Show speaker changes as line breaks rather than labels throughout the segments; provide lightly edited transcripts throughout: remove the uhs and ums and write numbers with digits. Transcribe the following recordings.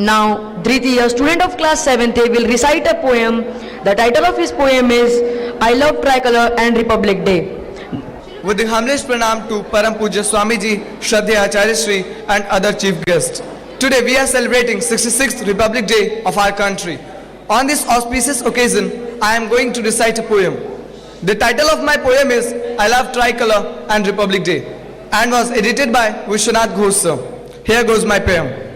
Now, Dhriti, a student of class 7th, will recite a poem. The title of his poem is I Love Tricolor and Republic Day.
With the humblest pranam to Param Pujya Swamiji, Shraddheya Acharya Shri and other chief guests. Today we are celebrating 66th Republic Day of our country. On this auspicious occasion, I am going to recite a poem. The title of my poem is I Love Tricolor and Republic Day and was edited by Vishwanath Ghosh sir. Here goes my poem.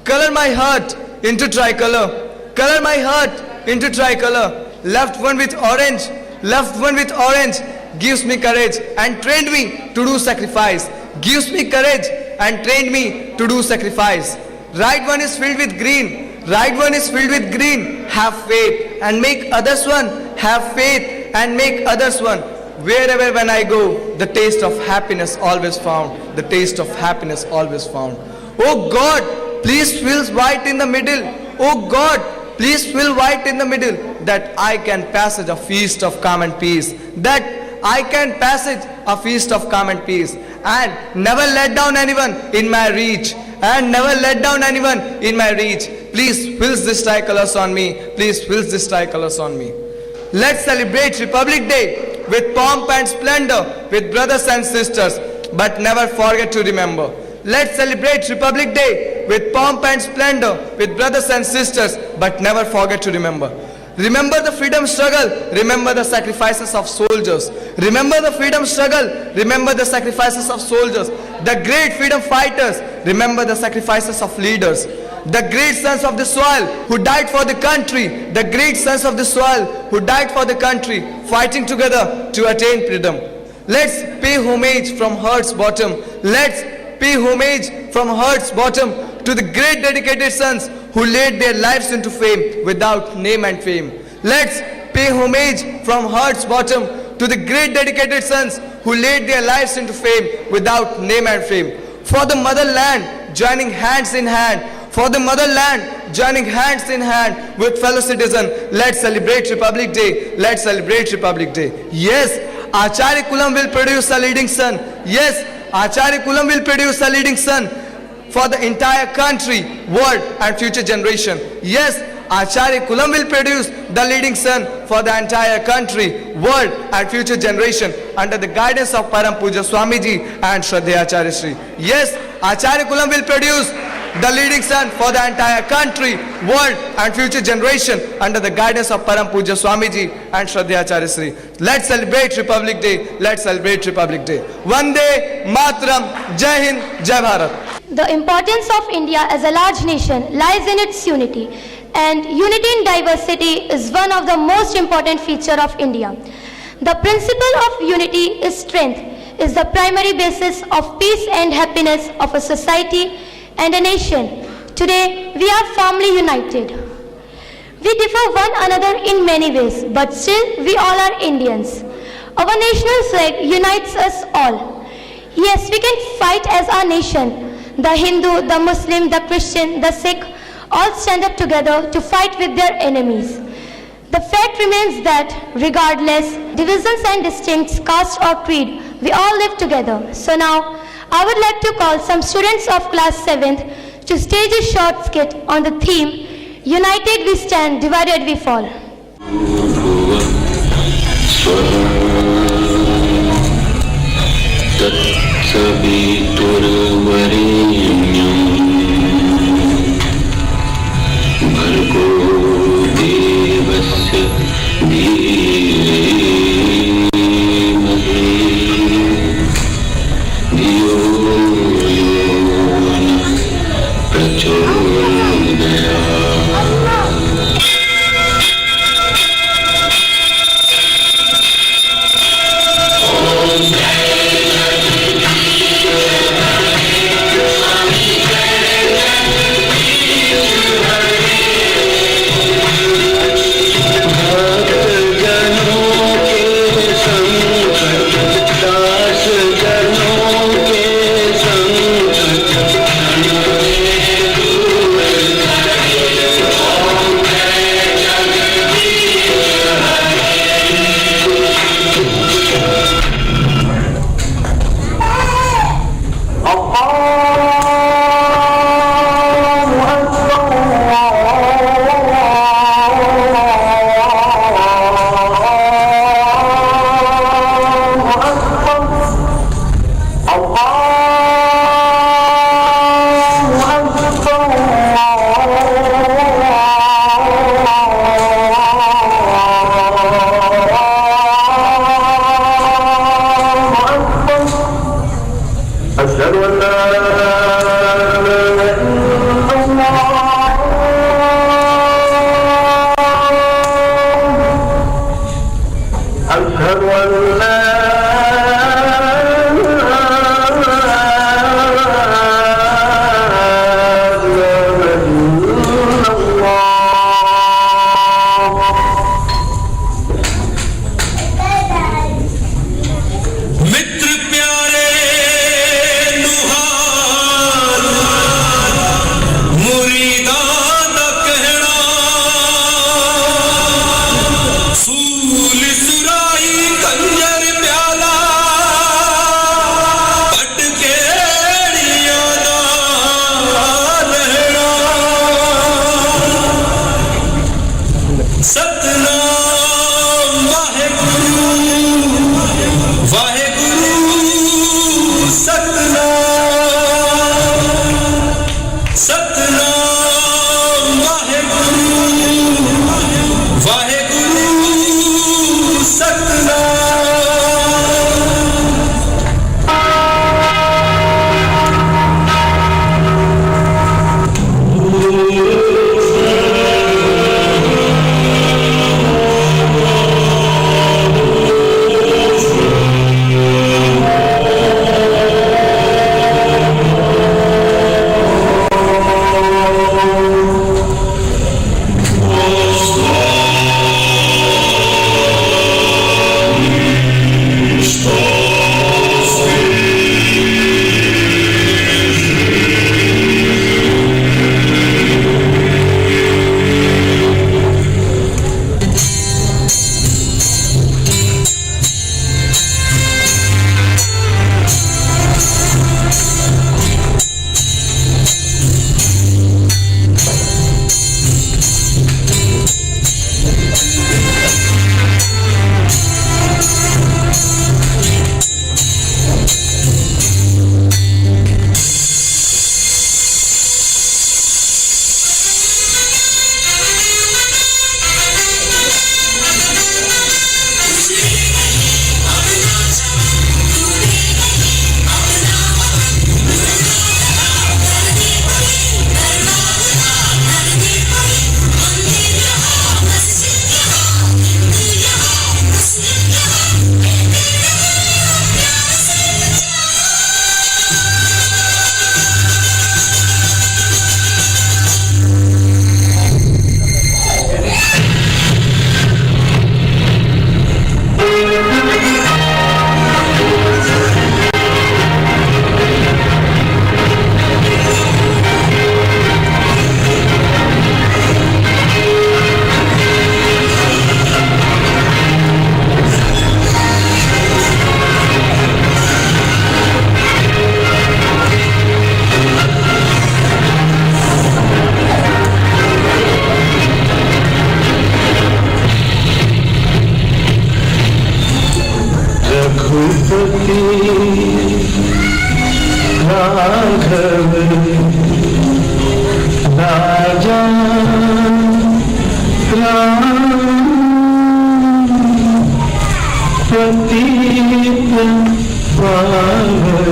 Color my heart into tricolor, color my heart into tricolor. Left one with orange, left one with orange, gives me courage and trained me to do sacrifice. Gives me courage and trained me to do sacrifice. Right one is filled with green, right one is filled with green. Have faith and make others one. Have faith and make others one. Wherever when I go, the taste of happiness always found. The taste of happiness always found. Oh God, please fill white in the middle. Oh God, please fill white in the middle, that I can passage a feast of calm and peace. That I can passage a feast of calm and peace. And never let down anyone in my reach. And never let down anyone in my reach. Please fill this tricolors on me. Please fill this tricolors on me. Let's celebrate Republic Day with pomp and splendor with brothers and sisters, but never forget to remember. Let's celebrate Republic Day with pomp and splendor with brothers and sisters, but never forget to remember. Remember the freedom struggle, remember the sacrifices of soldiers. Remember the freedom struggle, remember the sacrifices of soldiers. The great freedom fighters, remember the sacrifices of leaders. The great sons of the soil who died for the country, the great sons of the soil who died for the country, fighting together to attain freedom. Let's pay homage from heart's bottom. Let's pay homage from heart's bottom to the great dedicated sons who laid their lives into fame without name and fame. Let's pay homage from heart's bottom to the great dedicated sons who laid their lives into fame without name and fame. For the motherland, joining hands in hand. For the motherland, joining hands in hand with fellow citizens, let's celebrate Republic Day. Let's celebrate Republic Day. Yes, Acharya Kulam will produce a leading son. Yes, Acharya Kulam will produce a leading son for the entire country, world and future generation. Yes, Acharya Kulam will produce the leading son for the entire country, world and future generation under the guidance of Param Pujya Swamiji and Shraddheya Acharya Shri. Yes, Acharya Kulam will produce the leading son for the entire country, world and future generation under the guidance of Param Pujya Swamiji and Shraddheya Acharya Shri. Let's celebrate Republic Day. Let's celebrate Republic Day. Vande Mataram. Jai Hind. Jai Bharat.
The importance of India as a large nation lies in its unity, and unity in diversity is one of the most important features of India. The principle of unity is strength, is the primary basis of peace and happiness of a society and a nation. Today, we are firmly united. We differ one another in many ways, but still we all are Indians. Our national flag unites us all. Yes, we can fight as our nation. The Hindu, the Muslim, the Christian, the Sikh all stand up together to fight with their enemies. The fact remains that regardless divisions and distincts, caste or creed, we all live together. So now, I would like to call some students of class 7th to stage a short skit on the theme, United we stand, divided we fall.
पतित पावन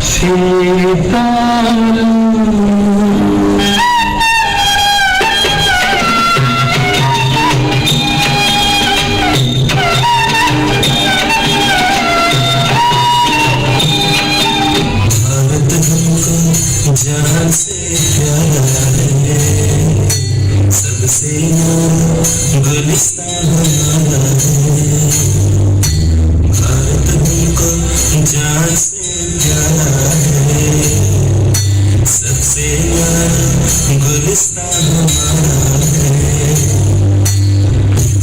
सीताराम। जान से प्यारा है, सबसे गुलिस्तान हमारा है। भारत हमको जान से प्यारा है, सबसे गुलिस्तान हमारा है।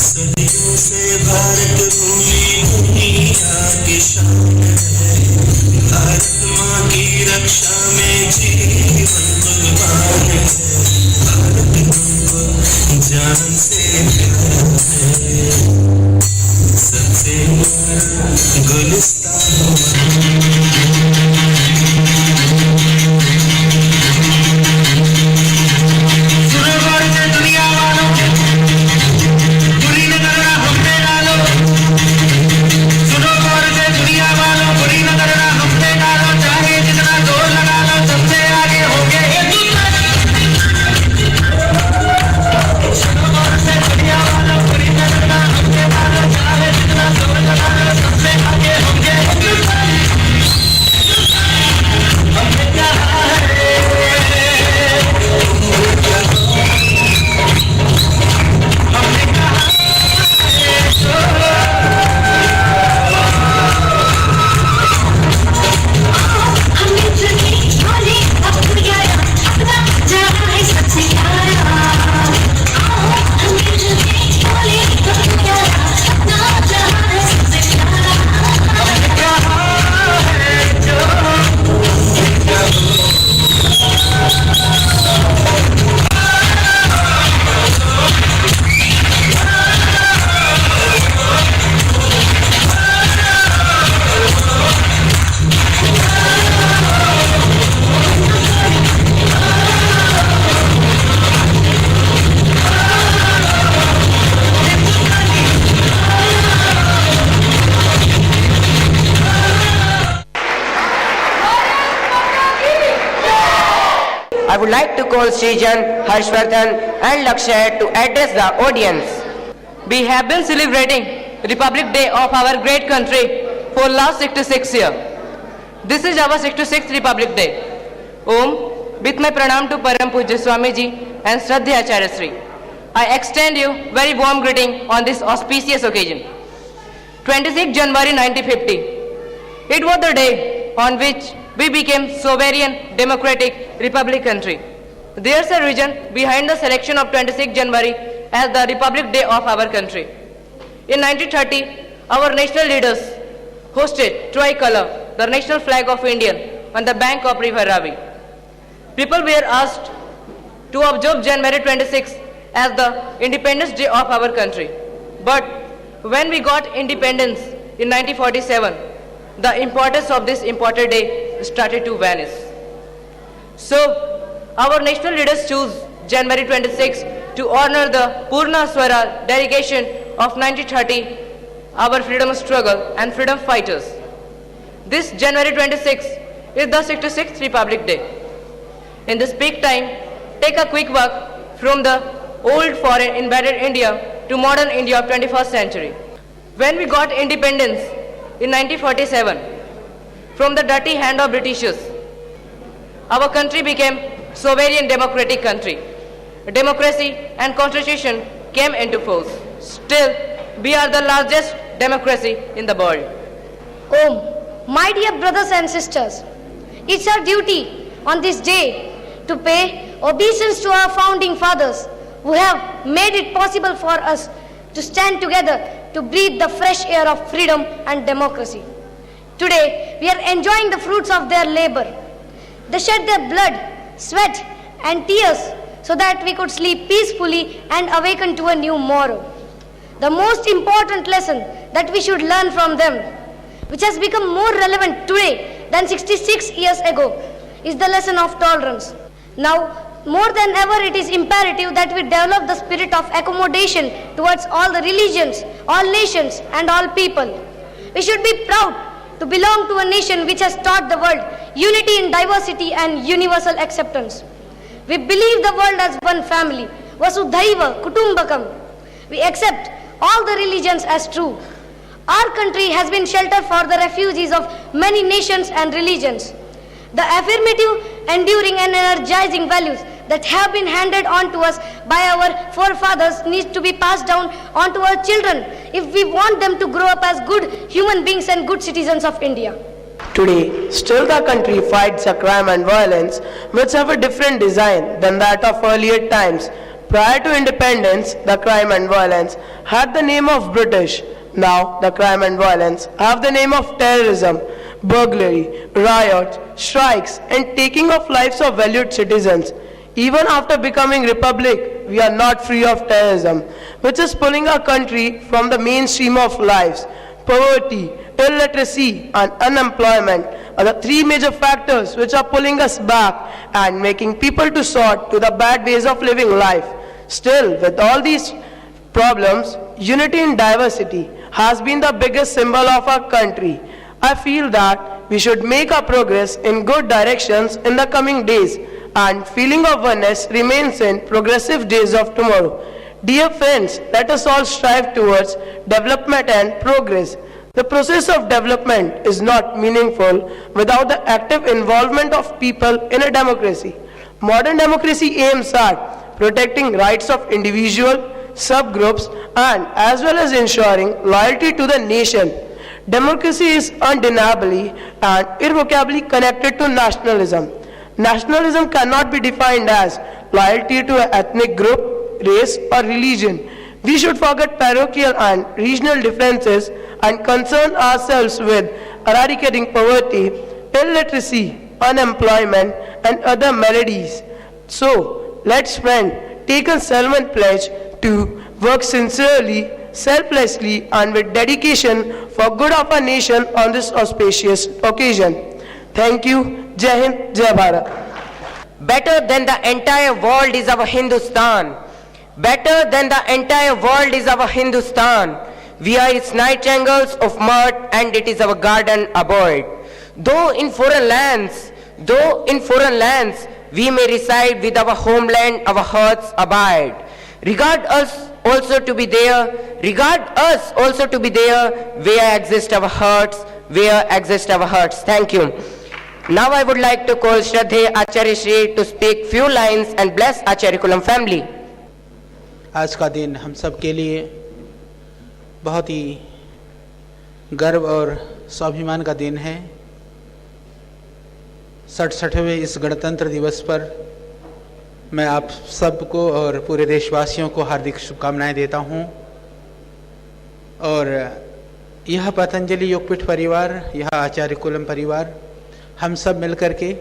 सदियों से भारत भूमि दुनिया की शान है। भारत माँ की रक्षा में जीवन कुर्बान है। भारत हमको जान से प्यारा है, सबसे गुलिस्तान दुनिया वालों बुरी नजर हम पे डालो। सुनो गौर से दुनिया वालों, बुरी नजर हम पे डालो। चाहे जितना जोर लगा लो, सबसे आगे होंगे हिंदुस्तान। सुनो गौर से दुनिया वालों, बुरी नजर हम पे डालो। चाहे जितना जोर लगा लो, सबसे आगे होंगे हिंदुस्तान। हमने कहा है
I would like to call Srijan, Harshvardhan and Lakshay to address the audience.
We have been celebrating Republic Day of our great country for last 66 years. This is our 66th Republic Day. Om, with my pranam to Param Pujya Swami Ji and Shraddha Acharya Sri, I extend you very warm greeting on this auspicious occasion. 26 January 1950. It was the day on which we became sovereign democratic republic country. There's a reason behind the selection of 26 January as the Republic Day of our country. In 1930, our national leaders hosted tricolor, the national flag of India, on the bank of River Ravi. People were asked to observe January 26 as the Independence Day of our country. But when we got independence in 1947, the importance of this important day started to vanish. So, our national leaders chose January 26 to honor the Purna Swaraj delegation of 1930, our freedom struggle and freedom fighters. This January 26 is the 66th Republic Day. In this peak time, take a quick walk from the old foreign invaded India to modern India of 21st century. When we got independence in 1947 from the dirty hand of Britishers, our country became sovereign democratic country. Democracy and constitution came into force. Still, we are the largest democracy in the world.
Om, my dear brothers and sisters, it's our duty on this day to pay obeisance to our founding fathers who have made it possible for us to stand together to breathe the fresh air of freedom and democracy. Today, we are enjoying the fruits of their labor. They shed their blood, sweat and tears so that we could sleep peacefully and awaken to a new morrow. The most important lesson that we should learn from them, which has become more relevant today than 66 years ago, is the lesson of tolerance. Now, More than ever, it is imperative that we develop the spirit of accommodation towards all the religions, all nations, and all people. We should be proud to belong to a nation which has taught the world unity in diversity and universal acceptance. We believe the world as one family, Vasudhaiva Kutumbakam. We accept all the religions as true. Our country has been shelter for the refugees of many nations and religions. The affirmative, enduring and energizing values that have been handed on to us by our forefathers need to be passed down on to our children if we want them to grow up as good human beings and good citizens of India.
Today, still the country fights a crime and violence which have a different design than that of earlier times. Prior to independence, the crime and violence had the name of British. Now, the crime and violence have the name of terrorism, burglary, riot, strikes, and taking of lives of valued citizens. Even after becoming republic, we are not free of terrorism, which is pulling our country from the mainstream of lives. Poverty, illiteracy, and unemployment are the three major factors which are pulling us back and making people to resort to the bad ways of living life. Still, with all these problems, unity in diversity has been the biggest symbol of our country. I feel that we should make our progress in good directions in the coming days, and feeling of oneness remains in progressive days of tomorrow. Dear friends, let us all strive towards development and progress. The process of development is not meaningful without the active involvement of people in a democracy. Modern democracy aims at protecting rights of individual, subgroups, and as well as ensuring loyalty to the nation. Democracy is undeniably and irrevocably connected to nationalism. Nationalism cannot be defined as loyalty to an ethnic group, race, or religion. We should forget parochial and regional differences and concern ourselves with eradicating poverty, illiteracy, unemployment, and other maladies. So, let's friend, take a solemn pledge to work sincerely, selflessly, and with dedication for good of our nation on this auspicious occasion. Thank you. Jai Hind, Jai Bharat.
Better than the entire world is our Hindustan. Better than the entire world is our Hindustan. We are its nightingales of mud, and it is our garden abode. Though in foreign lands, we may reside, with our homeland our hearts abide. Regard us also to be there, where exist our hearts, Thank you. Now I would like to call Shraddhe Acharya Shri to speak few lines and bless Acharya Kulam family.
आज का दिन हम सब के लिए बहुत ही गर्व और स्वाभिमान का दिन है। 67वें इस गणतंत्र दिवस पर मैं आप सबको और पूरे देशवासियों को हार्दिक शुभकामनाएं देता हूं। और यह पतंजलि योगपीठ परिवार, यह आचार्य कुलम परिवार, हम सब मिलकर के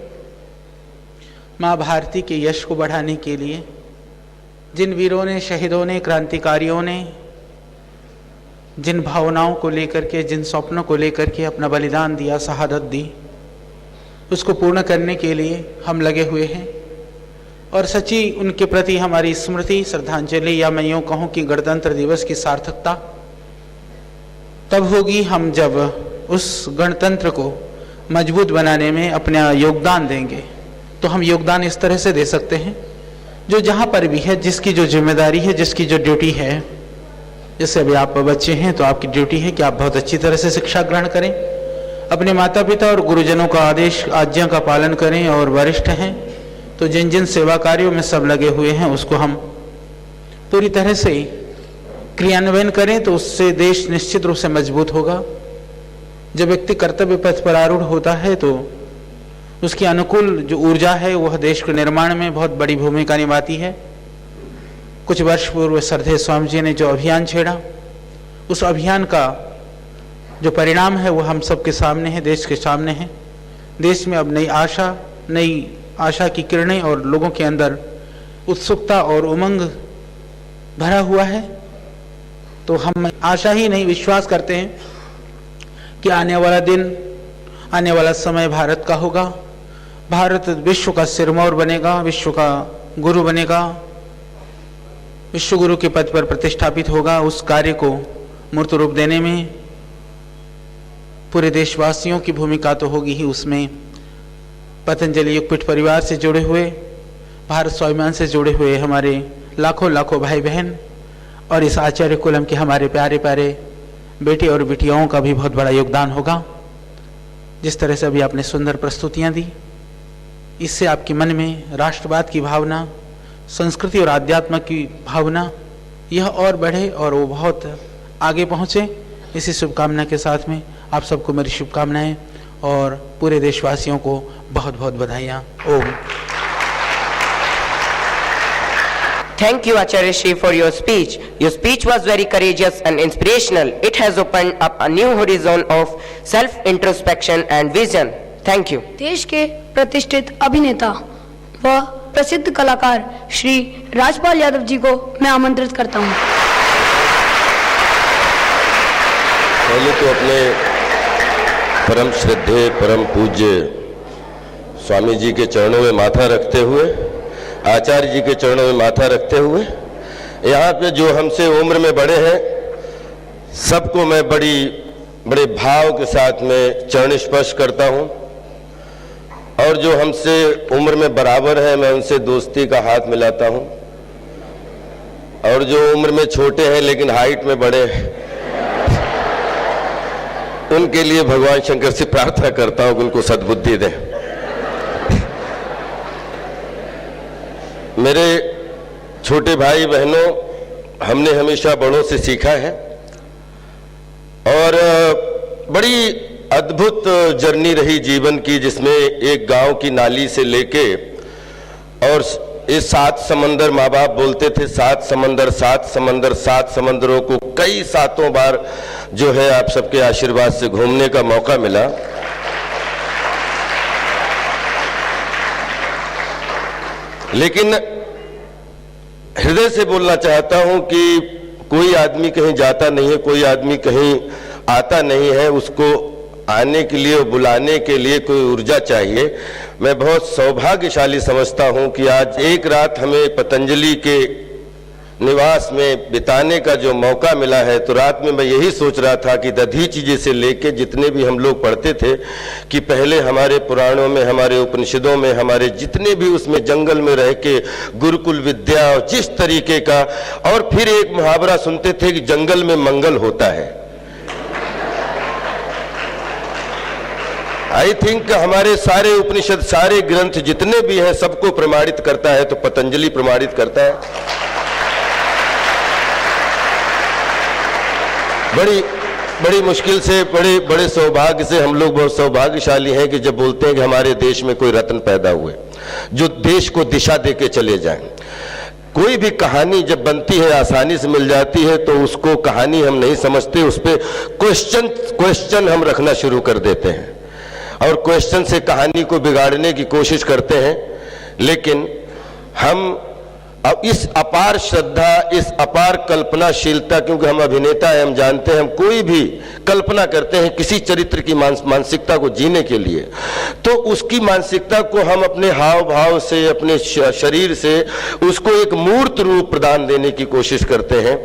माँ भारती के यश को बढ़ाने के लिए, जिन वीरों ने, शहीदों ने, क्रांतिकारियों ने जिन भावनाओं को लेकर के, जिन स्वप्नों को लेकर के अपना बलिदान दिया, शहादत दी, उसको पूर्ण करने के लिए हम लगे हुए हैं। और सच्ची उनके प्रति हमारी स्मृति, श्रद्धांजलि, या मैं यूँ कहूँ कि गणतंत्र दिवस की सार्थकता तब होगी हम जब उस गणतंत्र को मजबूत बनाने में अपना योगदान देंगे। तो हम योगदान इस तरह से दे सकते हैं, जो जहाँ पर भी है, जिसकी जो जिम्मेदारी है, जिसकी जो ड्यूटी है। जैसे अभी आप बच्चे हैं तो आपकी ड्यूटी है कि आप बहुत अच्छी तरह से शिक्षा ग्रहण करें, अपने माता पिता और गुरुजनों का आदेश आज्ञा का पालन करें, और वरिष्ठ हैं तो जिन जिन सेवा कार्यों में सब लगे हुए हैं उसको हम पूरी तरह से क्रियान्वयन करें, तो उससे देश निश्चित रूप से मजबूत होगा। जब व्यक्ति कर्तव्य पथ पर आरूढ़ होता है तो उसकी अनुकूल जो ऊर्जा है वह देश के निर्माण में बहुत बड़ी भूमिका निभाती है। कुछ वर्ष पूर्व श्रद्धेय स्वामी जी ने जो अभियान छेड़ा, उस अभियान का जो परिणाम है वह हम सबके सामने है, देश के सामने है। देश में अब नई आशा की किरणें और लोगों के अंदर उत्सुकता और उमंग भरा हुआ है। तो हम आशा ही नहीं, विश्वास करते हैं कि आने वाला दिन, आने वाला समय भारत का होगा। भारत विश्व का सिरमौर बनेगा, विश्व का गुरु बनेगा, विश्व गुरु के पद पर प्रतिष्ठापित होगा, उस कार्य को मूर्त रूप देने में पूरे देशवासियों की भूमिका तो होगी ही। उसमें पतंजलि योगपीठ परिवार से जुड़े हुए, भारत स्वाभिमान से जुड़े हुए हमारे लाखों लाखों भाई बहन और इस आचार्य कुलम के हमारे प्यारे प्यारे बेटे और बेटियों का भी बहुत बड़ा योगदान होगा। जिस तरह से अभी आपने सुंदर प्रस्तुतियां दी, इससे आपके मन में राष्ट्रवाद की भावना, संस्कृति और आध्यात्म की भावना यह और बढ़े और वो बहुत आगे पहुँचे। इसी शुभकामना के साथ में आप सबको मेरी शुभकामनाएं और पूरे देशवासियों को बहुत बहुत बधाइयाँ। ओम।
Thank you, Acharya Shri, for your speech. Your speech was very courageous and inspirational. It has opened up a new horizon of self-introspection and vision. Thank you.
देश के प्रतिष्ठित अभिनेता व प्रसिद्ध कलाकार श्री राजपाल यादव जी को मैं आमंत्रित करता हूं।
पहले तो अपने परम श्रद्धेय परम पूज्य स्वामी जी के चरणों में माथा रखते हुए, आचार्य जी के चरणों में माथा रखते हुए, यहाँ पे जो हमसे उम्र में बड़े हैं सबको मैं बड़े भाव के साथ में चरण स्पर्श करता हूँ, और जो हमसे उम्र में बराबर है मैं उनसे दोस्ती का हाथ मिलाता हूँ, और जो उम्र में छोटे हैं लेकिन हाइट में बड़े हैं उनके लिए भगवान शंकर से प्रार्थना करता हूँ कि उनको सद्बुद्धि दें। मेरे छोटे भाई बहनों, हमने हमेशा बड़ों से सीखा है और बड़ी अद्भुत जर्नी रही जीवन की, जिसमें एक गांव की नाली से लेके और ये 7 समंदर, माँ बाप बोलते थे 7 समंदर 7 समंदर, 7 समंदरों को कई 7 बार जो है आप सबके आशीर्वाद से घूमने का मौका मिला। लेकिन हृदय से बोलना चाहता हूं कि कोई आदमी कहीं जाता नहीं है, कोई आदमी कहीं आता नहीं है, उसको आने के लिए और बुलाने के लिए कोई ऊर्जा चाहिए। मैं बहुत सौभाग्यशाली समझता हूं कि आज एक रात हमें पतंजलि के निवास में बिताने का जो मौका मिला है, तो रात में मैं यही सोच रहा था कि दधीचि जी से लेके जितने भी हम लोग पढ़ते थे कि पहले हमारे पुराणों में, हमारे उपनिषदों में, हमारे जितने भी उसमें जंगल में रह के गुरुकुल विद्या और जिस तरीके का, और फिर एक मुहावरा सुनते थे कि जंगल में मंगल होता है। आई थिंक हमारे सारे उपनिषद, सारे ग्रंथ जितने भी हैं सबको प्रमाणित करता है तो पतंजलि प्रमाणित करता है। बड़ी मुश्किल से, बड़े सौभाग्य से, हम लोग बहुत सौभाग्यशाली हैं कि जब बोलते हैं कि हमारे देश में कोई रत्न पैदा हुए जो देश को दिशा देके चले जाएं। कोई भी कहानी जब बनती है आसानी से मिल जाती है तो उसको कहानी हम नहीं समझते, उस पर क्वेश्चन हम रखना शुरू कर देते हैं और क्वेश्चन से कहानी को बिगाड़ने की कोशिश करते हैं। लेकिन हम अब इस अपार श्रद्धा, इस अपार कल्पनाशीलता, क्योंकि हम अभिनेता हैं, हम जानते हैं, हम कोई भी कल्पना करते हैं किसी चरित्र की मानसिकता को जीने के लिए, तो उसकी मानसिकता को हम अपने हाव भाव से, अपने शरीर से उसको एक मूर्त रूप प्रदान देने की कोशिश करते हैं।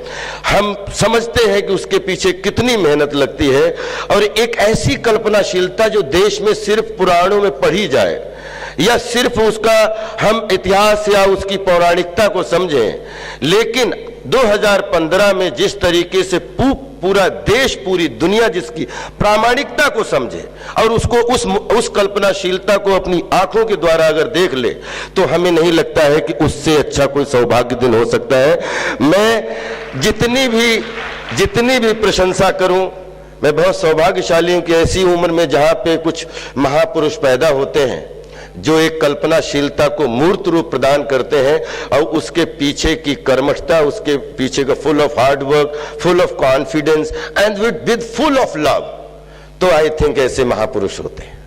हम समझते हैं कि उसके पीछे कितनी मेहनत लगती है, और एक ऐसी कल्पनाशीलता जो देश में सिर्फ पुराणों में पढ़ी जाए या सिर्फ उसका हम इतिहास या उसकी पौराणिकता को समझें, लेकिन 2015 में जिस तरीके से पूरा देश, पूरी दुनिया जिसकी प्रामाणिकता को समझे और उसको उस कल्पनाशीलता को अपनी आंखों के द्वारा अगर देख ले, तो हमें नहीं लगता है कि उससे अच्छा कोई सौभाग्य दिन हो सकता है। मैं जितनी भी प्रशंसा करूं, मैं बहुत सौभाग्यशाली हूं कि ऐसी उम्र में जहां पे कुछ महापुरुष पैदा होते हैं जो एक कल्पनाशीलता को मूर्त रूप प्रदान करते हैं, और उसके पीछे की कर्मठता, उसके पीछे का full of hard work, full of confidence and with full of love, तो आई थिंक ऐसे महापुरुष होते हैं।